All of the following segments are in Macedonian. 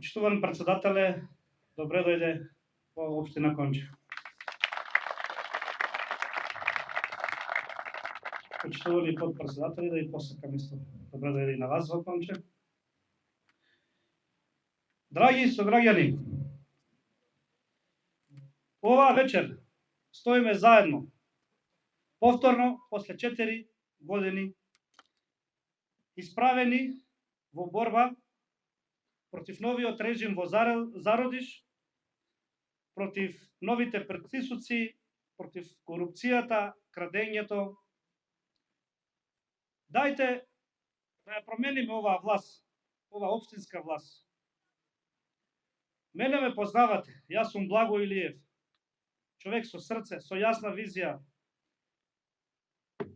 Почитуван председателе, добре дојде во општина Конча. Почитувани подпредседатели, да и посакам исто добре дојде и на вас во Конча. Драги сограѓани, оваа вечер стоиме заедно, повторно после 4 години, исправени во борба против новиот режим во зародиш, против новите притисоци, против корупцијата, крадењето. Дајте да ја промениме оваа власт, оваа општинска власт. Мене ме познавате, јас сум Благо Илиев, човек со срце, со јасна визија,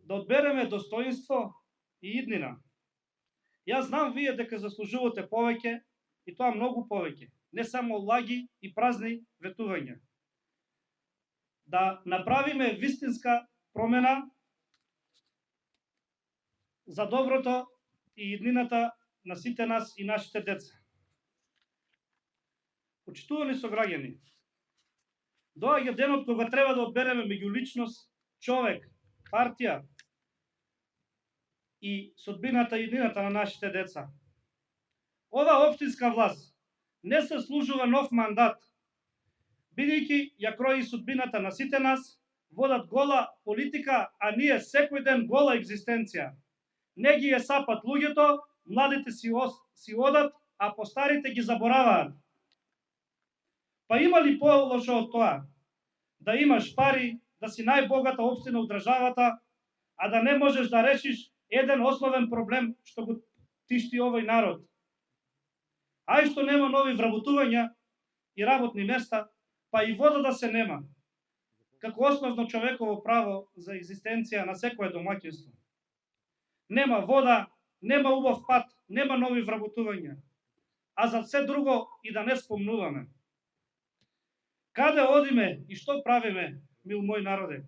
да одбереме достоинство и иднина. Јас знам вие дека заслужувате повеќе, и тоа многу повеќе, не само лаги и празни ветувања. Да направиме вистинска промена за доброто и иднината на сите нас и нашите деца. Почитувани сограѓани, доаѓа денот кога треба да одбереме меѓу личност, човек, партија и судбината и иднината на нашите деца. Ова општинска власт не се служува нов мандат, бидејќи ја крои судбината на сите нас, водат гола политика, а ние секој ден гола екзистенција. Не ги е сапат луѓето, младите си одат, а постарите ги забораваат. Па има ли полошо од тоа? Да имаш пари, да си најбогата општина од државата, а да не можеш да решиш еден основен проблем што го тишти овој народ. Ај што нема нови вработувања и работни места, па и вода да се нема, како основно човеково право за екзистенција на секое домаќинство. Нема вода, нема убав пат, нема нови вработувања, а за се друго и да не спомнуваме. Каде одиме и што правиме, мил мој народе?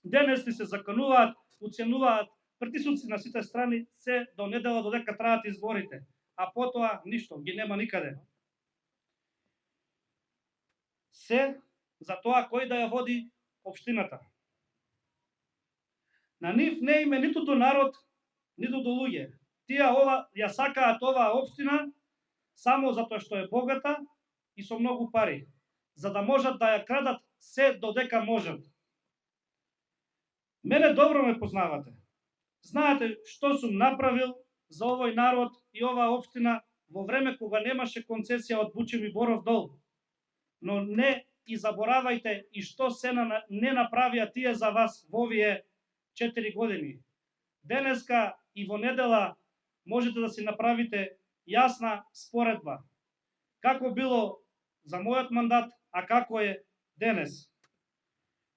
Денес ли се закануваат, уценуваат притисоци на сите страни, се до недела додека траат изборите, а потоа ништо, ги нема никаде. Се за тоа кој да ја води општината. На нив не име ниту до народ, ниту до луѓе. Тие ја сакаат оваа општина само затоа што е богата и со многу пари, за да можат да ја крадат се додека можат. Мене добро ме познавате. Знаете што сум направил за овој народ и оваа општина во време кога немаше концесија од Бучев и Боров дол. Но не и заборавајте и што се не направија тие за вас во овие 4 години. Денеска и во недела можете да си направите јасна споредба. Како било за мојот мандат, а како е денес.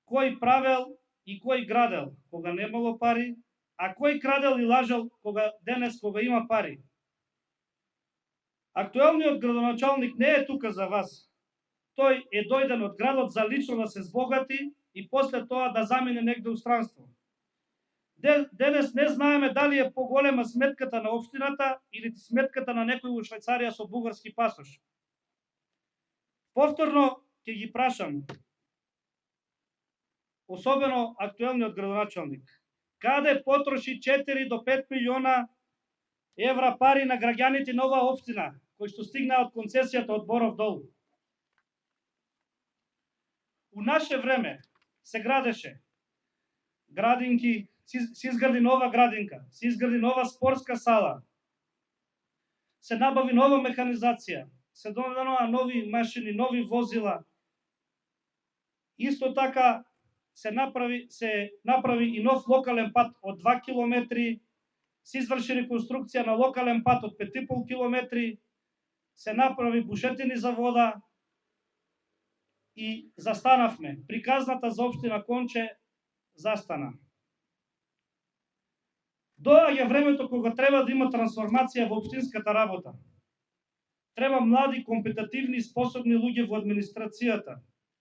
Кој правел и кој градел кога немало пари, а кој крадел и лажел денес кога има пари. Актуелниот градоначалник не е тука за вас. Тој е дојден од градот за лично да се збогати и после тоа да замине негде у странство. Денес не знаеме дали е поголема сметката на општината или сметката на некој во Швајцарија со бугарски пасош. Повторно ќе ги прашам, особено актуелниот градоначалник, каде потроши 4 до 5 милиона евра пари на граѓаните на оваа општина, кои што стигнаа од концесијата од Боров дол. У наше време се градеше градинки, се изгради нова градинка, се изгради нова спортска сала, се набави нова механизација, се донесоа нови машини, нови возила. Исто така се направи и нов локален пат од 2 километри, се изврши реконструкција на локален пат од 5,5 километри, се направи бушетини за вода и застанавме. Приказната за општина Конче застана. Доаѓа времето кога треба да има трансформација во општинската работа. Треба млади, компетитивни и способни луѓе во администрацијата,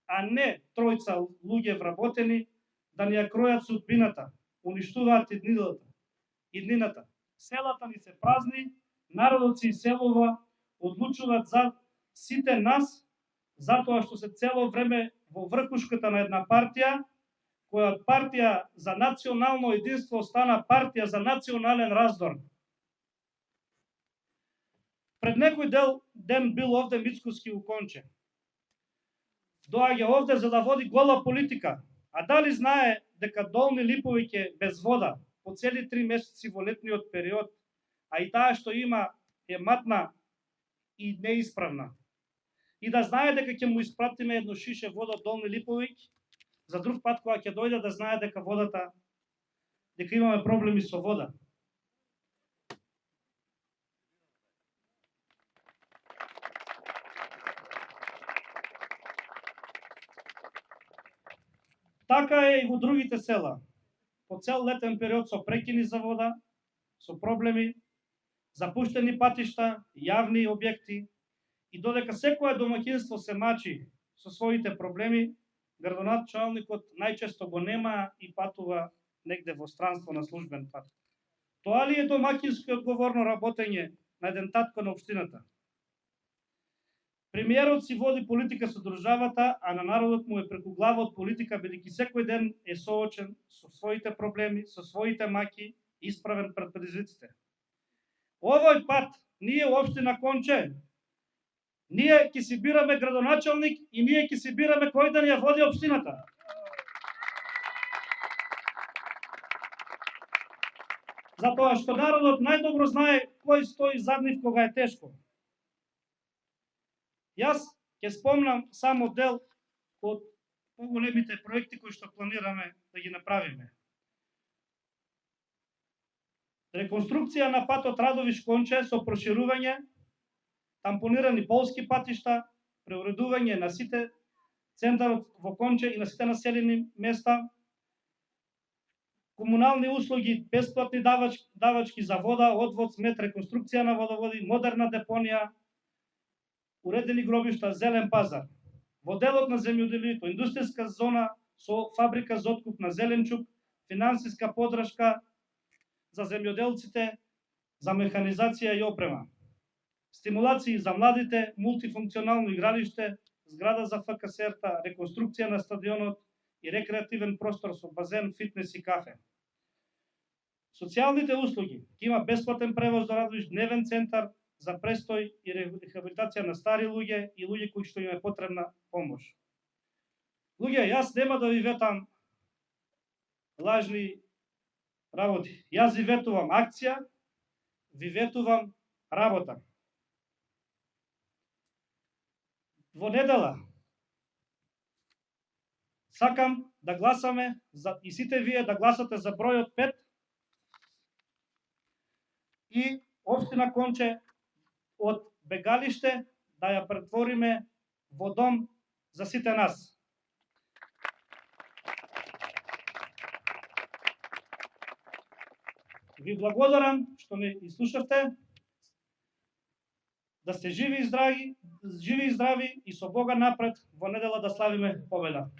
а не тројца луѓе вработени да ни ја кројат судбината, уништуваат иднината. Селата ни се празни, народот се иселува, одлучуваат за сите нас, затоа што се цело време во врхушката на една партија, која од партија за национално единство стана партија за национален раздор. Пред некој ден бил овде Мицкоски у Конче. Доаѓа овде за да води гола политика, а дали знае дека Долни Липовиќ е без вода по цели 3 месеци во летниот период, а и таа што има е матна и неисправна. И да знае дека ќе му испратиме едно шише вода од Долни Липовиќ, за друг пат кога ќе дојде да знае дека водата, дека имаме проблеми со вода. Така е и во другите села. По цел летен период со прекини за вода, со проблеми, запуштени патишта, јавни објекти, и додека секое домаќинство се мачи со своите проблеми, градоначалникот најчесто го нема и патува негде во странство на службен пат. Тоа ли е домаќински одговорно работење на еден татко на општината? Премиерот си води политика со државата, а на народот му е преку глава од политика, бидејќи секој ден е соочен со своите проблеми, со своите маки, исправен пред предизвиците. Овој пат, ние општина Конче, ние ќе си бираме градоначалник и ние ќе си бираме кој да ни ја води општината. Затоа што народот најдобро знае кој стои зад нив кога е тешко. Јас ќе спомнам само дел од поголемите проекти кои што планираме да ги направиме. Реконструкција на патот Радовиш-Конче со проширување, тампонирани полски патишта, преуредување на сите центарот во Конче и на сите населени места, комунални услуги, бесплатни давачки за вода, одвод, смет, реконструкција на водоводи, модерна депонија, уредени гробишта, зелен пазар. Во делот на земјоделието, индустријска зона со фабрика за откуп на зеленчук, финансиска поддршка за земјоделците, за механизација и опрема. Стимулации за младите, мултифункционално игралиште, зграда за ФКСР-та, реконструкција на стадионот и рекреативен простор со базен, фитнес и кафе. Социјалните услуги, има бесплатен превоз до Радовиш, дневен центар за престој и рехабилитација на стари луѓе и луѓе кои што им е потребна помош. Луѓе, јас нема да ви ветам лажни работи. Јас ви ветувам акција, ви ветувам работа. Во недела сакам да гласаме и сите вие да гласате за бројот 5 и општина Конче од бегалиште да ја претвориме во дом за сите нас. Ви благодарам што ме изслушавте. Да сте живи и здрави и со Бога напред во недела да славиме победа.